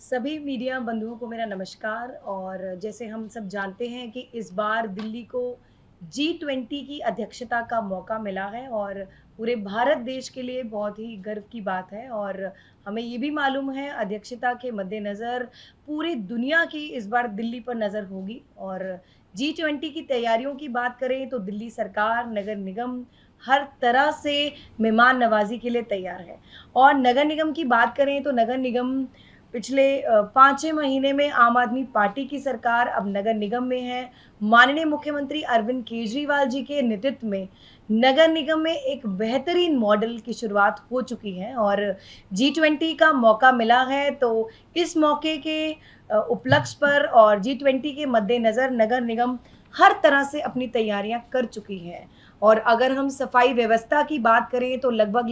सभी मीडिया बंधुओं को मेरा नमस्कार। और जैसे हम सब जानते हैं कि इस बार दिल्ली को जी20 की अध्यक्षता का मौका मिला है और पूरे भारत देश के लिए बहुत ही गर्व की बात है। और हमें ये भी मालूम है अध्यक्षता के मद्देनज़र पूरी दुनिया की इस बार दिल्ली पर नज़र होगी। और जी20 की तैयारियों की बात करें तो दिल्ली सरकार, नगर निगम हर तरह से मेहमान नवाजी के लिए तैयार है। और नगर निगम की बात करें तो नगर निगम पिछले 5-6 महीने में आम आदमी पार्टी की सरकार अब नगर निगम में है। माननीय मुख्यमंत्री अरविंद केजरीवाल जी के नेतृत्व में नगर निगम में एक बेहतरीन मॉडल की शुरुआत हो चुकी है और जी20 का मौका मिला है। तो इस मौके के उपलक्ष्य पर और जी20 के मद्देनज़र नगर निगम हर तरह से अपनी तैयारियां कर चुकी है। और अगर हम सफाई व्यवस्था की बात करें तो लगभग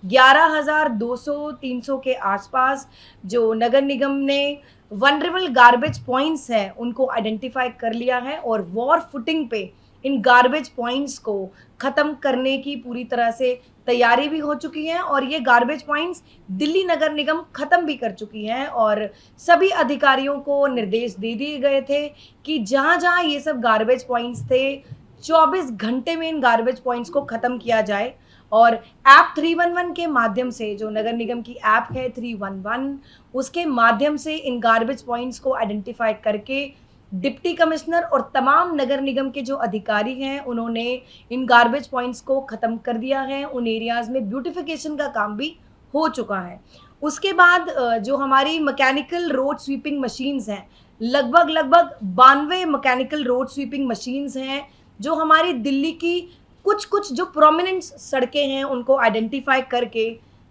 11,200-300 के आसपास जो नगर निगम ने वनरेबल गार्बेज पॉइंट्स हैं उनको आइडेंटिफाई कर लिया है और वॉर फुटिंग पे इन गार्बेज पॉइंट्स को ख़त्म करने की पूरी तरह से तैयारी भी हो चुकी है। और ये गार्बेज पॉइंट्स दिल्ली नगर निगम ख़त्म भी कर चुकी हैं और सभी अधिकारियों को निर्देश दे दिए गए थे कि जहाँ जहाँ ये सब गार्बेज पॉइंट्स थे 24 घंटे में इन गार्बेज पॉइंट्स को ख़त्म किया जाए। और ऐप 311 के माध्यम से जो नगर निगम की ऐप है 311 उसके माध्यम से इन गार्बेज पॉइंट्स को आइडेंटिफाई करके डिप्टी कमिश्नर और तमाम नगर निगम के जो अधिकारी हैं उन्होंने इन गार्बेज पॉइंट्स को ख़त्म कर दिया है। उन एरियाज़ में ब्यूटिफिकेशन का काम भी हो चुका है। उसके बाद जो हमारी मैकेनिकल रोड स्वीपिंग मशीन्स हैं लगभग 92 मैकेनिकल रोड स्वीपिंग मशीन्स हैं जो हमारी दिल्ली की कुछ जो प्रोमिनेंट सड़कें हैं उनको आइडेंटिफाई करके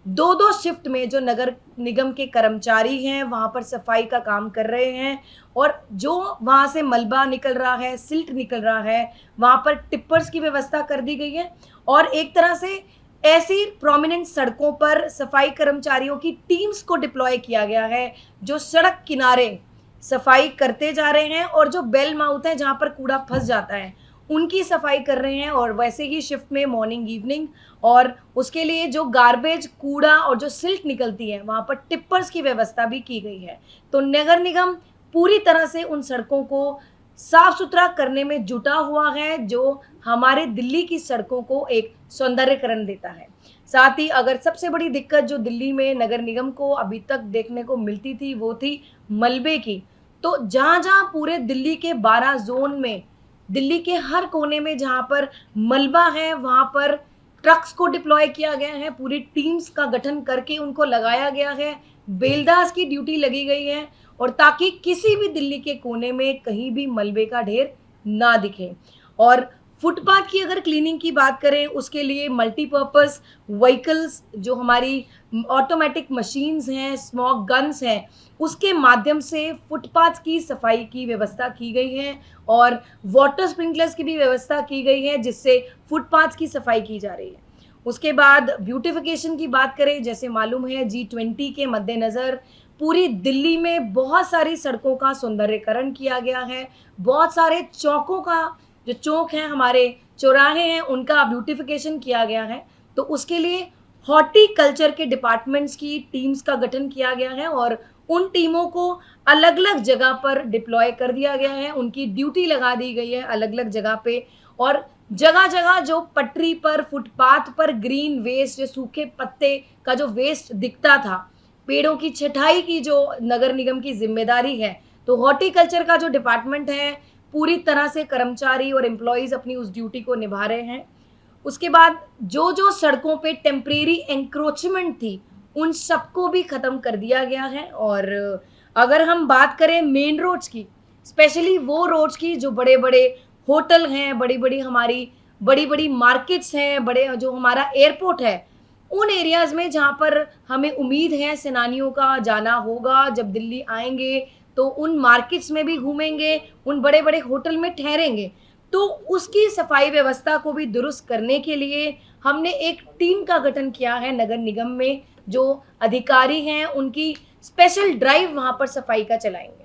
दो दो शिफ्ट में जो नगर निगम के कर्मचारी हैं वहाँ पर सफाई का काम कर रहे हैं। और जो वहाँ से मलबा निकल रहा है, सिल्ट निकल रहा है, वहाँ पर टिप्पर्स की व्यवस्था कर दी गई है। और एक तरह से ऐसी प्रोमिनेंट सड़कों पर सफाई कर्मचारियों की टीम्स को डिप्लॉय किया गया है जो सड़क किनारे सफाई करते जा रहे हैं और जो बेल माउथ है जहाँ पर कूड़ा फंस जाता है उनकी सफाई कर रहे हैं। और वैसे ही शिफ्ट में मॉर्निंग इवनिंग और उसके लिए जो गार्बेज कूड़ा और जो सिल्ट निकलती है वहाँ पर टिप्पर्स की व्यवस्था भी की गई है। तो नगर निगम पूरी तरह से उन सड़कों को साफ सुथरा करने में जुटा हुआ है जो हमारे दिल्ली की सड़कों को एक सौंदर्यकरण देता है। साथ ही अगर सबसे बड़ी दिक्कत जो दिल्ली में नगर निगम को अभी तक देखने को मिलती थी वो थी मलबे की। तो जहाँ जहाँ पूरे दिल्ली के 12 जोन में दिल्ली के हर कोने में जहाँ पर मलबा है वहाँ पर ट्रक्स को डिप्लॉय किया गया है, पूरी टीम्स का गठन करके उनको लगाया गया है, बेलदास की ड्यूटी लगी गई है और ताकि किसी भी दिल्ली के कोने में कहीं भी मलबे का ढेर ना दिखे। और फुटपाथ की अगर क्लीनिंग की बात करें उसके लिए मल्टीपर्पज़ व्हीकल्स जो हमारी ऑटोमेटिक मशीन्स हैं, स्मोक गन्स हैं, उसके माध्यम से फुटपाथ की सफाई की व्यवस्था की गई है और वाटर स्प्रिंकलर्स की भी व्यवस्था की गई है जिससे फुटपाथ की सफाई की जा रही है। उसके बाद ब्यूटिफिकेशन की बात करें, जैसे मालूम है जी20 के मद्देनज़र पूरी दिल्ली में बहुत सारी सड़कों का सौंदर्यकरण किया गया है। बहुत सारे चौकों का जो चौक हैं, हमारे चौराहे हैं, उनका ब्यूटिफिकेशन किया गया है। तो उसके लिए हॉर्टिकल्चर के डिपार्टमेंट्स की टीम्स का गठन किया गया है और उन टीमों को अलग अलग जगह पर डिप्लॉय कर दिया गया है, उनकी ड्यूटी लगा दी गई है अलग अलग जगह पे। और जगह जगह जो पटरी पर, फुटपाथ पर ग्रीन वेस्ट, जो सूखे पत्ते का जो वेस्ट दिखता था, पेड़ों की छटाई की जो नगर निगम की जिम्मेदारी है, तो हॉर्टिकल्चर का जो डिपार्टमेंट है पूरी तरह से कर्मचारी और एम्प्लॉयज़ अपनी उस ड्यूटी को निभा रहे हैं। उसके बाद जो जो सड़कों पे टेम्परेरी एंक्रोचमेंट थी उन सबको भी ख़त्म कर दिया गया है। और अगर हम बात करें मेन रोड्स की, स्पेशली वो रोड्स की जो बड़े बड़े होटल हैं, बड़ी बड़ी हमारी बड़ी बड़ी मार्केट्स हैं, बड़े जो हमारा एयरपोर्ट है, उन एरियाज़ में जहाँ पर हमें उम्मीद है सैलानियों का जाना होगा, जब दिल्ली आएंगे तो उन मार्केट्स में भी घूमेंगे, उन बड़े बड़े होटल में ठहरेंगे, तो उसकी सफाई व्यवस्था को भी दुरुस्त करने के लिए हमने एक टीम का गठन किया है नगर निगम में। जो अधिकारी हैं उनकी स्पेशल ड्राइव वहाँ पर सफाई का चलाएंगे।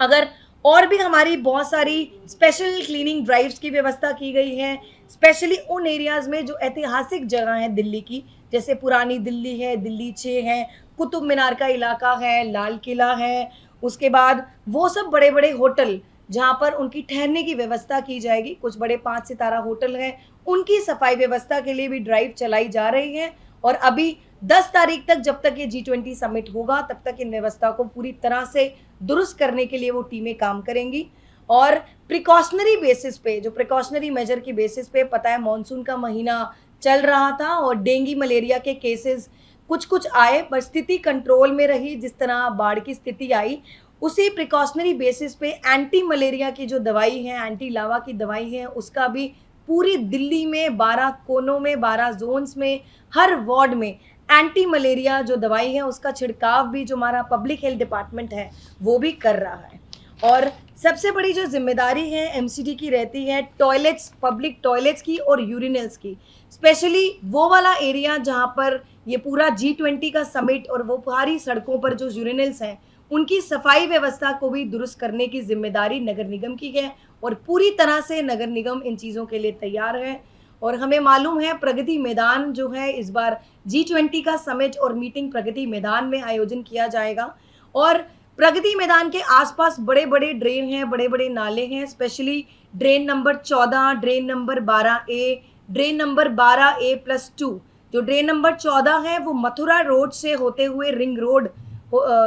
अगर और भी हमारी बहुत सारी स्पेशल क्लीनिंग ड्राइव्स की व्यवस्था की गई है, स्पेशली उन एरियाज़ में जो ऐतिहासिक जगह हैं दिल्ली की, जैसे पुरानी दिल्ली है, दिल्ली 6 है, कुतुब मीनार का इलाका है, लाल किला है, उसके बाद वो सब बड़े बड़े होटल जहाँ पर उनकी ठहरने की व्यवस्था की जाएगी, कुछ बड़े 5 सितारा होटल हैं, उनकी सफाई व्यवस्था के लिए भी ड्राइव चलाई जा रही है। और अभी 10 तारीख तक, जब तक ये G20 समिट होगा, तब तक इन व्यवस्था को पूरी तरह से दुरुस्त करने के लिए वो टीमें काम करेंगी। और प्रिकॉशनरी बेसिस पे, जो प्रिकॉशनरी मेजर की बेसिस पे, पता है मॉनसून का महीना चल रहा था और डेंगू मलेरिया के केसेस कुछ कुछ आए, पर स्थिति कंट्रोल में रही। जिस तरह बाढ़ की स्थिति आई, उसी प्रिकॉशनरी बेसिस पे एंटी मलेरिया की जो दवाई है, एंटी लावा की दवाई है, उसका भी पूरी दिल्ली में 12 कोनों में, 12 जोन्स में, हर वार्ड में एंटी मलेरिया जो दवाई है उसका छिड़काव भी जो हमारा पब्लिक हेल्थ डिपार्टमेंट है वो भी कर रहा है। और सबसे बड़ी जो जिम्मेदारी है एमसीडी की रहती है टॉयलेट्स, पब्लिक टॉयलेट्स की और यूरिनल्स की, स्पेशली वो वाला एरिया जहाँ पर ये पूरा G20 का समिट और वो भारी सड़कों पर जो यूरिनल्स हैं उनकी सफाई व्यवस्था को भी दुरुस्त करने की जिम्मेदारी नगर निगम की है। और पूरी तरह से नगर निगम इन चीज़ों के लिए तैयार है। और हमें मालूम है प्रगति मैदान जो है, इस बार G20 का समिट और मीटिंग प्रगति मैदान में आयोजन किया जाएगा। और प्रगति मैदान के आसपास बड़े बड़े ड्रेन हैं, बड़े बड़े नाले हैं, specially drain number 14, drain number 12A, drain number 12A+2। जो ड्रेन नंबर 14 है वो मथुरा रोड से होते हुए रिंग रोड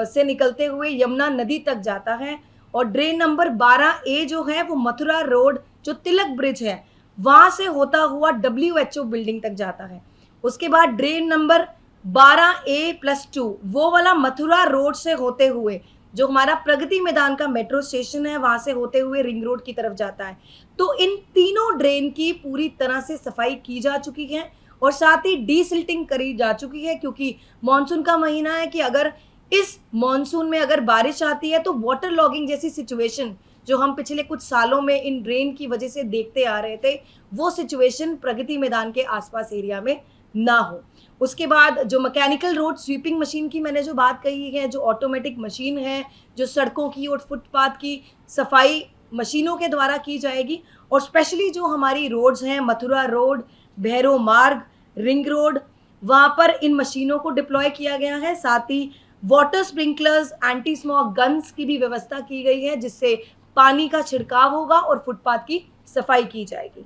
से निकलते हुए यमुना नदी तक जाता है। और ड्रेन नंबर 12A जो है वो मथुरा रोड जो तिलक ब्रिज है वहाँ से होता हुआ WHO बिल्डिंग तक जाता है। उसके बाद ड्रेन नंबर 12A+2 वो वाला मथुरा रोड से होते हुए जो हमारा प्रगति मैदान का मेट्रो स्टेशन है वहाँ से होते हुए रिंग रोड की तरफ जाता है। तो इन तीनों ड्रेन की पूरी तरह से सफाई की जा चुकी है और साथ ही डीसिल्टिंग करी जा चुकी है, क्योंकि मानसून का महीना है कि अगर इस मानसून में अगर बारिश आती है तो वाटर लॉगिंग जैसी सिचुएशन जो हम पिछले कुछ सालों में इन ड्रेन की वजह से देखते आ रहे थे, वो सिचुएशन प्रगति मैदान के आसपास एरिया में ना हो। उसके बाद जो मैकेनिकल रोड स्वीपिंग मशीन की मैंने जो बात कही है, जो ऑटोमेटिक मशीन है जो सड़कों की और फुटपाथ की सफाई मशीनों के द्वारा की जाएगी। और स्पेशली जो हमारी रोड्स हैं, मथुरा रोड, भैरव मार्ग, रिंग रोड, वहाँ पर इन मशीनों को डिप्लॉय किया गया है। साथ ही water sprinklers, anti smog guns की भी व्यवस्था की गई है, जिससे पानी का छिड़काव होगा और फुटपाथ की सफाई की जाएगी।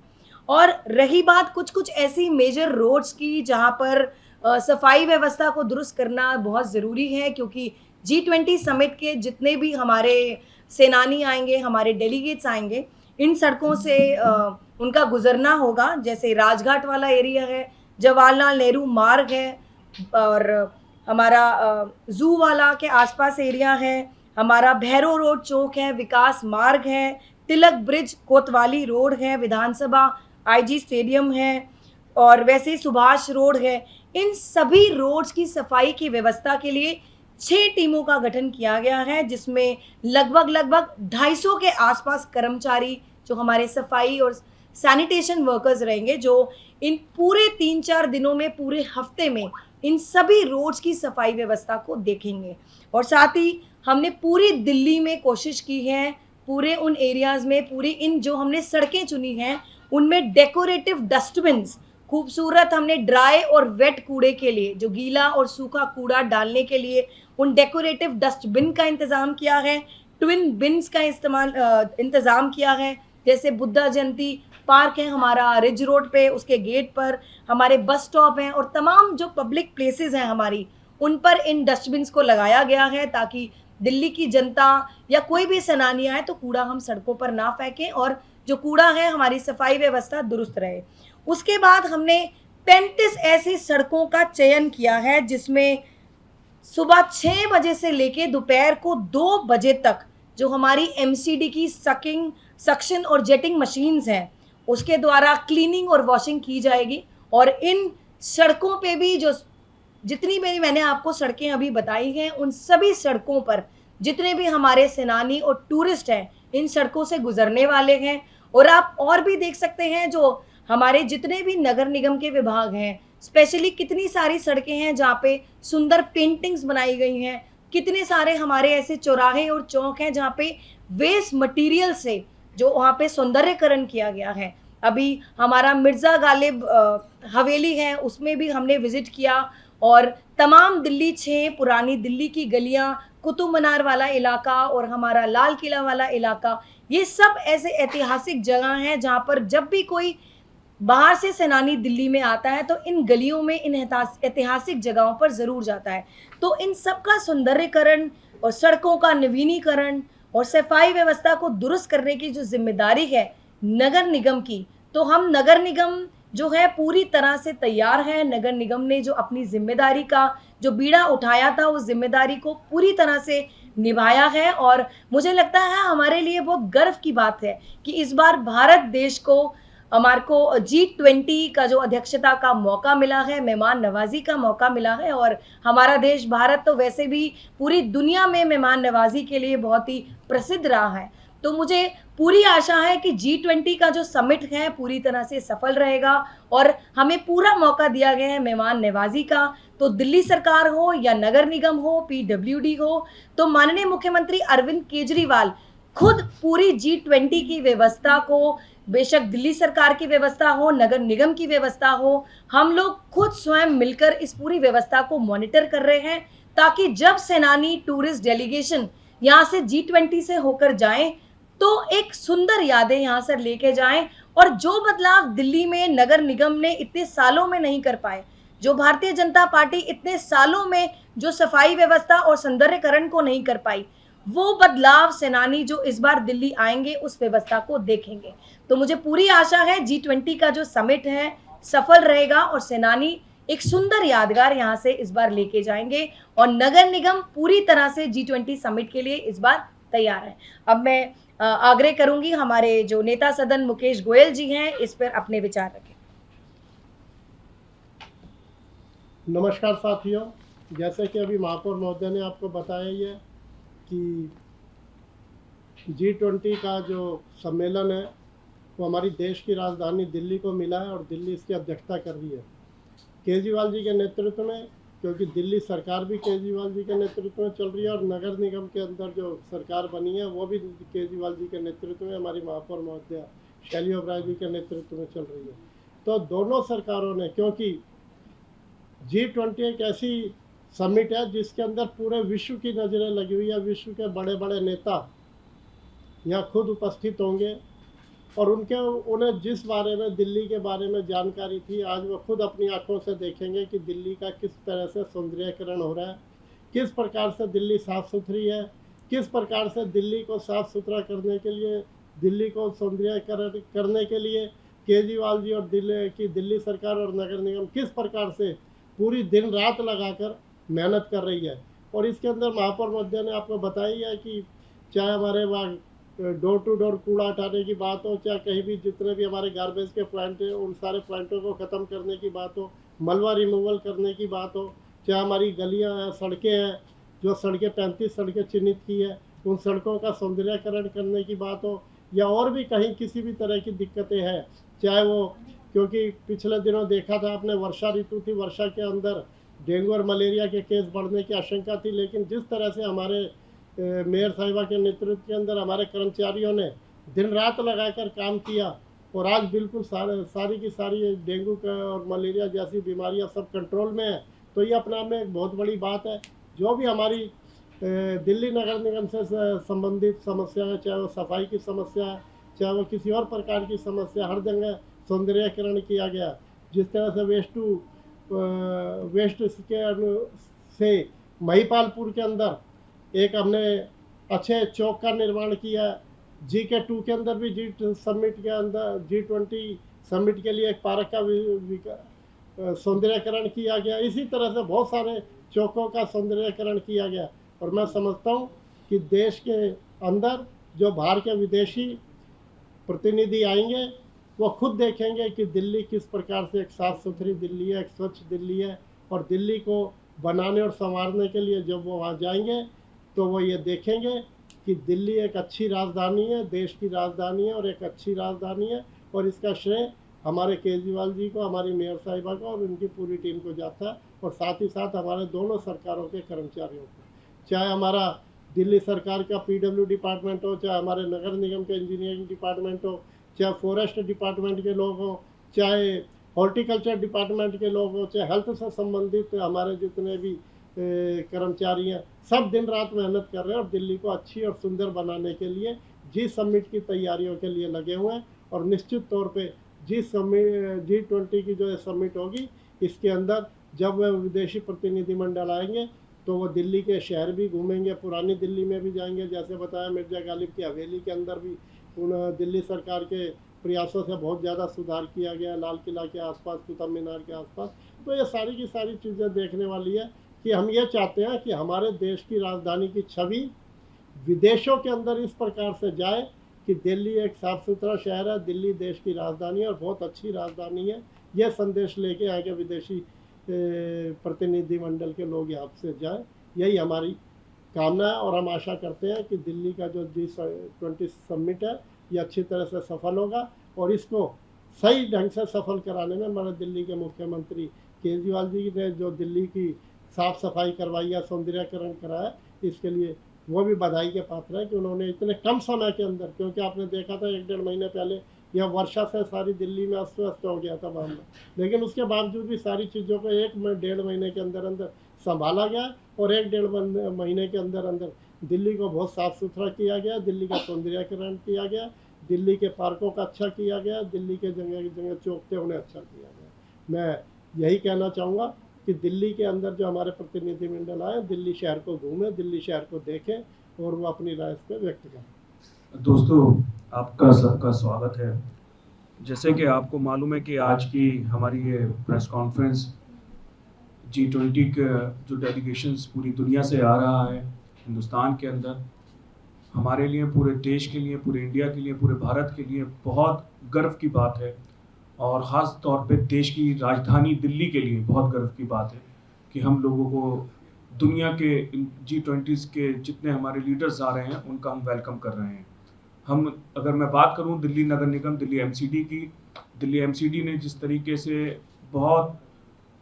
और रही बात कुछ कुछ ऐसी मेजर रोड्स की जहाँ पर सफाई व्यवस्था को दुरुस्त करना बहुत ज़रूरी है, क्योंकि G20 समिट के जितने भी हमारे सेनानी आएंगे, हमारे डेलीगेट्स आएंगे, इन सड़कों से उनका गुजरना होगा। जैसे राजघाट वाला एरिया है, जवाहरलाल नेहरू मार्ग है, और हमारा जू वाला के आसपास एरिया है, हमारा भैरव रोड चौक है, विकास मार्ग है, तिलक ब्रिज, कोतवाली रोड है, विधानसभा IG स्टेडियम है, और वैसे ही सुभाष रोड है। इन सभी रोड्स की सफाई की व्यवस्था के लिए 6 टीमों का गठन किया गया है, जिसमें लगभग 250 के आसपास कर्मचारी जो हमारे सफाई और सैनिटेशन वर्कर्स रहेंगे, जो इन पूरे 3-4 दिनों में, पूरे हफ्ते में इन सभी रोड्स की सफाई व्यवस्था को देखेंगे। और साथ ही हमने पूरी दिल्ली में कोशिश की है, पूरे उन एरियाज़ में, पूरी इन जो हमने सड़कें चुनी हैं उनमें डेकोरेटिव डस्टबिन्स, खूबसूरत हमने ड्राई और वेट कूड़े के लिए, जो गीला और सूखा कूड़ा डालने के लिए उन डेकोरेटिव डस्टबिन का इंतज़ाम किया है। ट्विन बिन्स का इंतज़ाम किया है, जैसे बुद्धा जयंती पार्क है हमारा रिज रोड पे, उसके गेट पर हमारे बस स्टॉप हैं और तमाम जो पब्लिक प्लेसेस हैं हमारी, उन पर इन डस्टबिन्स को लगाया गया है, ताकि दिल्ली की जनता या कोई भी सैलानी आए तो कूड़ा हम सड़कों पर ना फेंकें और जो कूड़ा है हमारी सफाई व्यवस्था दुरुस्त रहे। उसके बाद हमने 35 ऐसी सड़कों का चयन किया है, जिसमें सुबह 6 बजे से लेके दोपहर को 2 बजे तक जो हमारी MCD की सक्शन और जेटिंग मशीन्स हैं उसके द्वारा क्लीनिंग और वॉशिंग की जाएगी। और इन सड़कों पे भी जो जितनी भी मैंने आपको सड़कें अभी बताई हैं, उन सभी सड़कों पर जितने भी हमारे सेनानी और टूरिस्ट हैं इन सड़कों से गुजरने वाले हैं। और आप और भी देख सकते हैं जो हमारे जितने भी नगर निगम के विभाग हैं, स्पेशली कितनी सारी सड़कें हैं जहाँ पे सुंदर पेंटिंग्स बनाई गई हैं, कितने सारे हमारे ऐसे चौराहे और चौक हैं जहाँ पे वेस्ट मटेरियल से जो वहाँ पे सौंदर्यकरण किया गया है। अभी हमारा मिर्ज़ा गालिब हवेली है, उसमें भी हमने विज़िट किया और तमाम दिल्ली 6 पुरानी दिल्ली की गलियां, कुतुब मीनार वाला इलाका और हमारा लाल किला वाला इलाका, ये सब ऐसे ऐतिहासिक जगह हैं जहां पर जब भी कोई बाहर से सैलानी दिल्ली में आता है तो इन गलियों में, इन ऐतिहासिक जगहों पर ज़रूर जाता है। तो इन सब का सौंदर्यीकरण और सड़कों का नवीनीकरण और सफाई व्यवस्था को दुरुस्त करने की जो जिम्मेदारी है नगर निगम की, तो हम नगर निगम जो है पूरी तरह से तैयार है। नगर निगम ने जो अपनी जिम्मेदारी का जो बीड़ा उठाया था, उस जिम्मेदारी को पूरी तरह से निभाया है और मुझे लगता है हमारे लिए बहुत गर्व की बात है कि इस बार भारत देश को, हमारे को G20 का जो अध्यक्षता का मौका मिला है, मेहमान नवाजी का मौका मिला है। और हमारा देश भारत तो वैसे भी पूरी दुनिया में मेहमान नवाजी के लिए बहुत ही प्रसिद्ध रहा है। तो मुझे पूरी आशा है कि G20 का जो समिट है पूरी तरह से सफल रहेगा और हमें पूरा मौका दिया गया है मेहमान नवाजी का। तो दिल्ली सरकार हो या नगर निगम हो, PWD हो, तो माननीय मुख्यमंत्री अरविंद केजरीवाल खुद पूरी G20 की व्यवस्था को, बेशक दिल्ली सरकार की व्यवस्था हो, नगर निगम की व्यवस्था हो, हम लोग खुद स्वयं मिलकर इस पूरी व्यवस्था को मॉनिटर कर रहे हैं ताकि जब सैलानी टूरिस्ट डेलीगेशन यहाँ से G20 से होकर जाएं तो एक सुंदर यादें यहाँ से लेके जाएं। और जो बदलाव दिल्ली में नगर निगम ने इतने सालों में नहीं कर पाए, जो भारतीय जनता पार्टी इतने सालों में जो सफाई व्यवस्था और सौंदर्यीकरण को नहीं कर पाई, वो बदलाव सैलानी जो इस बार दिल्ली आएंगे उस व्यवस्था को देखेंगे। तो मुझे पूरी आशा है G20 का जो समिट है सफल रहेगा और सैलानी एक सुंदर यादगार यहाँ से इस बार लेके जाएंगे और नगर निगम पूरी तरह से G20 समिट के लिए इस बार तैयार है। अब मैं आग्रह करूंगी हमारे जो नेता सदन मुकेश गोयल जी हैं इस पर अपने विचार रखें। नमस्कार साथियों, जैसे कि अभी महापौर महोदय ने आपको बताया ही है कि G20 का जो सम्मेलन है वो हमारी देश की राजधानी दिल्ली को मिला है और दिल्ली इसकी अध्यक्षता कर रही है केजरीवाल जी के नेतृत्व में, क्योंकि दिल्ली सरकार भी केजरीवाल जी के नेतृत्व में चल रही है और नगर निगम के अंदर जो सरकार बनी है वो भी केजरीवाल जी के नेतृत्व में, हमारी महापौर महोदया शैली ओबराय जी के नेतृत्व में चल रही है। तो दोनों सरकारों ने, क्योंकि G20 एक ऐसी समिट है जिसके अंदर पूरे विश्व की नज़रें लगी हुई है, विश्व के बड़े बड़े नेता यहाँ खुद उपस्थित होंगे और उन्हें जिस बारे में, दिल्ली के बारे में जानकारी थी, आज वो खुद अपनी आंखों से देखेंगे कि दिल्ली का किस तरह से सौंदर्यीकरण हो रहा है, किस प्रकार से दिल्ली साफ़ सुथरी है, किस प्रकार से दिल्ली को साफ़ सुथरा करने के लिए, दिल्ली को सौंदर्यीकरण करने के लिए केजरीवाल जी और दिल्ली सरकार और नगर निगम किस प्रकार से पूरी दिन रात लगाकर मेहनत कर रही है। और इसके अंदर महापौर महोदय ने आपको बताया है कि चाहे हमारे वहाँ डोर टू डोर कूड़ा हटाने की बात हो, चाहे कहीं भी जितने भी हमारे गार्बेज के प्लांट हैं उन सारे प्लांटों को ख़त्म करने की बात हो, मलबा रिमूवल करने की बात हो, चाहे हमारी गलियां हैं, सड़कें हैं, जो सड़कें 35 सड़कें चिन्हित की है उन सड़कों का सौंदर्यीकरण करने की बात हो, या और भी कहीं किसी भी तरह की दिक्कतें हैं, चाहे वो, क्योंकि पिछले दिनों देखा था आपने, वर्षा ऋतु थी, वर्षा के अंदर डेंगू और मलेरिया के केस बढ़ने की आशंका थी, लेकिन जिस तरह से हमारे मेयर साहिबा के नेतृत्व के अंदर हमारे कर्मचारियों ने दिन रात लगाकर काम किया और आज बिल्कुल सारी की सारी डेंगू का और मलेरिया जैसी बीमारियां सब कंट्रोल में है। तो ये अपने आप में एक बहुत बड़ी बात है। जो भी हमारी दिल्ली नगर निगम से संबंधित समस्या है, चाहे वो सफाई की समस्या है, चाहे वो किसी और प्रकार की समस्या, हर जगह सौंदर्यीकरण किया गया। जिस तरह से वेस्ट से महिपालपुर के अंदर एक हमने अच्छे चौक का निर्माण किया। GK2 के अंदर भी समिट के अंदर G20 समिट के लिए एक पार्क का सौंदर्यीकरण किया गया। इसी तरह से बहुत सारे चौकों का सौंदर्यीकरण किया गया और मैं समझता हूँ कि देश के अंदर जो बाहर के विदेशी प्रतिनिधि आएंगे वो खुद देखेंगे कि दिल्ली किस प्रकार से एक साफ़ सुथरी दिल्ली है, एक स्वच्छ दिल्ली है, और दिल्ली को बनाने और संवारने के लिए जब वो वहाँ जाएंगे तो वो ये देखेंगे कि दिल्ली एक अच्छी राजधानी है, देश की राजधानी है और एक अच्छी राजधानी है, और इसका श्रेय हमारे केजरीवाल जी को, हमारी मेयर साहिबा को और उनकी पूरी टीम को जाता है, और साथ ही साथ हमारे दोनों सरकारों के कर्मचारियों को, चाहे हमारा दिल्ली सरकार का PW डिपार्टमेंट हो, चाहे हमारे नगर निगम के इंजीनियरिंग डिपार्टमेंट हो, चाहे फॉरेस्ट डिपार्टमेंट के लोग हों, चाहे हॉर्टिकल्चर डिपार्टमेंट के लोग हो, चाहे हेल्थ से संबंधित हमारे जितने भी कर्मचारी हैं, सब दिन रात मेहनत कर रहे हैं और दिल्ली को अच्छी और सुंदर बनाने के लिए G20 की तैयारियों के लिए लगे हुए हैं। और निश्चित तौर पे G20 की जो समिट होगी, इसके अंदर जब वह विदेशी प्रतिनिधिमंडल आएंगे तो वो दिल्ली के शहर भी घूमेंगे, पुरानी दिल्ली में भी जाएंगे। जैसे बताया, मिर्ज़ा गालिब की हवेली के अंदर भी दिल्ली सरकार के प्रयासों से बहुत ज़्यादा सुधार किया गया, लाल किला के आसपास, कुतुब मीनार के आसपास। तो ये सारी की सारी चीज़ें देखने वाली है कि हम ये चाहते हैं कि हमारे देश की राजधानी की छवि विदेशों के अंदर इस प्रकार से जाए कि दिल्ली एक साफ़ सुथरा शहर है, दिल्ली देश की राजधानी है और बहुत अच्छी राजधानी है। यह संदेश लेके आगे विदेशी प्रतिनिधिमंडल के लोग यहाँ से जाए, यही हमारी कामना है। और हम आशा करते हैं कि दिल्ली का जो G20 समिट है ये अच्छी तरह से सफल होगा और इसको सही ढंग से सफल कराने में हमारे दिल्ली के मुख्यमंत्री केजरीवाल जी ने जो दिल्ली की साफ़ सफाई करवाई है, सौंदर्यकरण कराया, इसके लिए वो भी बधाई के पात्र है कि उन्होंने इतने कम समय के अंदर, क्योंकि आपने देखा था 1-1.5 महीने पहले यह वर्षा से सारी दिल्ली में अस्त व्यस्त हो गया था मामला, लेकिन उसके बावजूद भी सारी चीज़ों को 1-1.5 महीने के अंदर अंदर संभाला गया और 1-1.5 महीने के अंदर अंदर दिल्ली को बहुत साफ़ सुथरा किया गया, दिल्ली का सौंदर्यकरण किया गया, दिल्ली के पार्कों का अच्छा किया गया, दिल्ली के जगह जगह चौक थे उन्हें अच्छा किया गया। मैं यही कहना चाहूँगा कि दिल्ली के अंदर जो हमारे प्रतिनिधिमंडल आए, दिल्ली शहर को घूमें, दिल्ली शहर को देखें और वो अपनी राय इस पर व्यक्त करें। दोस्तों, आपका सबका स्वागत है। जैसे कि आपको मालूम है कि आज की हमारी ये प्रेस कॉन्फ्रेंस G20 के जो डेलीगेशंस पूरी दुनिया से आ रहा है हिंदुस्तान के अंदर, हमारे लिए, पूरे देश के लिए, पूरे इंडिया के लिए, पूरे भारत के लिए बहुत गर्व की बात है। और ख़ास तौर पे देश की राजधानी दिल्ली के लिए बहुत गर्व की बात है कि हम लोगों को दुनिया के G20 के जितने हमारे लीडर्स आ रहे हैं उनका हम वेलकम कर रहे हैं। हम अगर मैं बात करूं दिल्ली नगर निगम, दिल्ली MCD की, दिल्ली MCD ने जिस तरीके से बहुत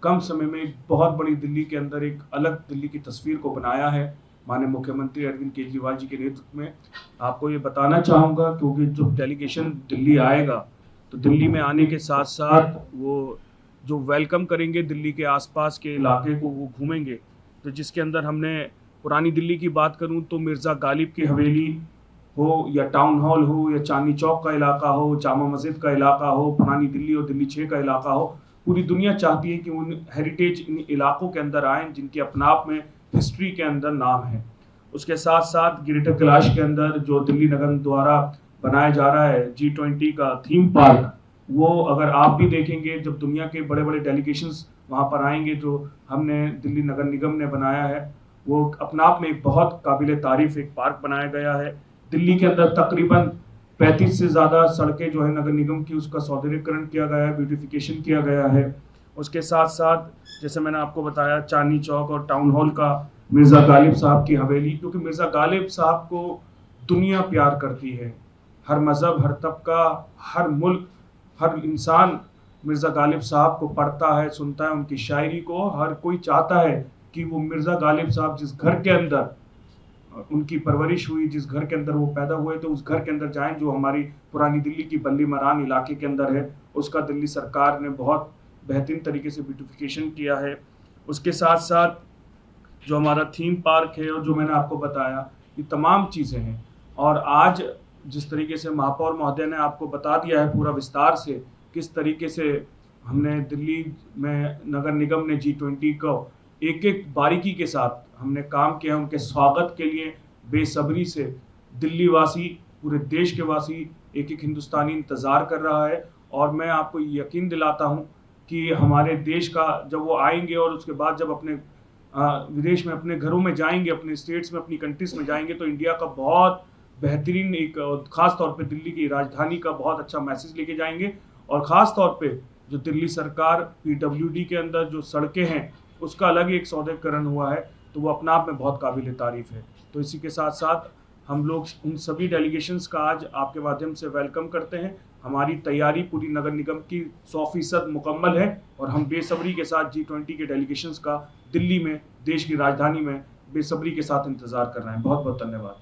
कम समय में एक बहुत बड़ी दिल्ली के अंदर एक अलग दिल्ली की तस्वीर को बनाया है माननीय मुख्यमंत्री अरविंद केजरीवाल जी के नेतृत्व में, आपको ये बताना चाहूँगा क्योंकि जब डेलीगेशन दिल्ली आएगा तो दिल्ली में आने के साथ साथ वो जो वेलकम करेंगे, दिल्ली के आसपास के इलाके को वो घूमेंगे। तो जिसके अंदर हमने पुरानी दिल्ली की बात करूं तो मिर्ज़ा गालिब की हवेली हो या टाउन हॉल हो या चांदनी चौक का इलाका हो, जामा मस्जिद का इलाका हो, पुरानी दिल्ली और दिल्ली 6 का इलाका हो, पूरी दुनिया चाहती है कि उन हेरिटेज इन इलाकों के अंदर आएँ जिनकी अपने आप में हिस्ट्री के अंदर नाम है। उसके साथ साथ ग्रेटर कैलाश के अंदर जो दिल्ली नगर द्वारा बनाया जा रहा है G20 का थीम पार्क, वो अगर आप भी देखेंगे जब दुनिया के बड़े बड़े डेलीगेशंस वहाँ पर आएंगे, जो हमने दिल्ली नगर निगम ने बनाया है, वो अपने आप में एक बहुत काबिल तारीफ एक पार्क बनाया गया है। दिल्ली के अंदर तकरीबन 35 से ज़्यादा सड़कें जो है नगर निगम की, उसका सौंदर्यीकरण किया गया है, ब्यूटिफिकेशन किया गया है। उसके साथ साथ जैसे मैंने आपको बताया चांदनी चौक और टाउन हॉल का, मिर्ज़ा गालिब साहब की हवेली, क्योंकि मिर्ज़ा गालिब साहब को दुनिया प्यार करती है, हर मज़हब, हर तबका, हर मुल्क, हर इंसान मिर्ज़ा गालिब साहब को पढ़ता है, सुनता है, उनकी शायरी को हर कोई चाहता है कि वो मिर्ज़ा गालिब साहब जिस घर के अंदर उनकी परवरिश हुई, जिस घर के अंदर वो पैदा हुए, तो उस घर के अंदर जाएं जो हमारी पुरानी दिल्ली की बल्ली मरान इलाके के अंदर है। उसका दिल्ली सरकार ने बहुत बेहतरीन तरीके से ब्यूटिफिकेशन किया है। उसके साथ साथ जो हमारा थीम पार्क है और जो मैंने आपको बताया, ये तमाम चीज़ें हैं। और आज जिस तरीके से महापौर महोदय ने आपको बता दिया है पूरा विस्तार से किस तरीके से हमने दिल्ली में नगर निगम ने G20 को एक एक बारीकी के साथ हमने काम किया, उनके स्वागत के लिए बेसब्री से दिल्ली वासी, पूरे देश के वासी, एक एक हिंदुस्तानी इंतज़ार कर रहा है। और मैं आपको यकीन दिलाता हूँ कि हमारे देश का जब वो आएंगे और उसके बाद जब अपने विदेश में अपने घरों में जाएंगे, अपने स्टेट्स में, अपनी कंट्रीज़ में जाएंगे, तो इंडिया का बहुत बेहतरीन एक ख़ास तौर पे दिल्ली की राजधानी का बहुत अच्छा मैसेज लेके जाएंगे। और ख़ास तौर पे जो दिल्ली सरकार PWD के अंदर जो सड़कें हैं उसका अलग ही एक सौंदर्यीकरण हुआ है, तो वो अपने आप में बहुत काबिल तारीफ़ है। तो इसी के साथ साथ हम लोग उन सभी डेलीगेशंस का आज आपके माध्यम से वेलकम करते हैं। हमारी तैयारी पूरी नगर निगम की 100% मुकम्मल है और हम बेसब्री के साथ G20 के डेलीगेशंस का दिल्ली में, देश की राजधानी में बेसब्री के साथ इंतज़ार कर रहे हैं। बहुत बहुत धन्यवाद।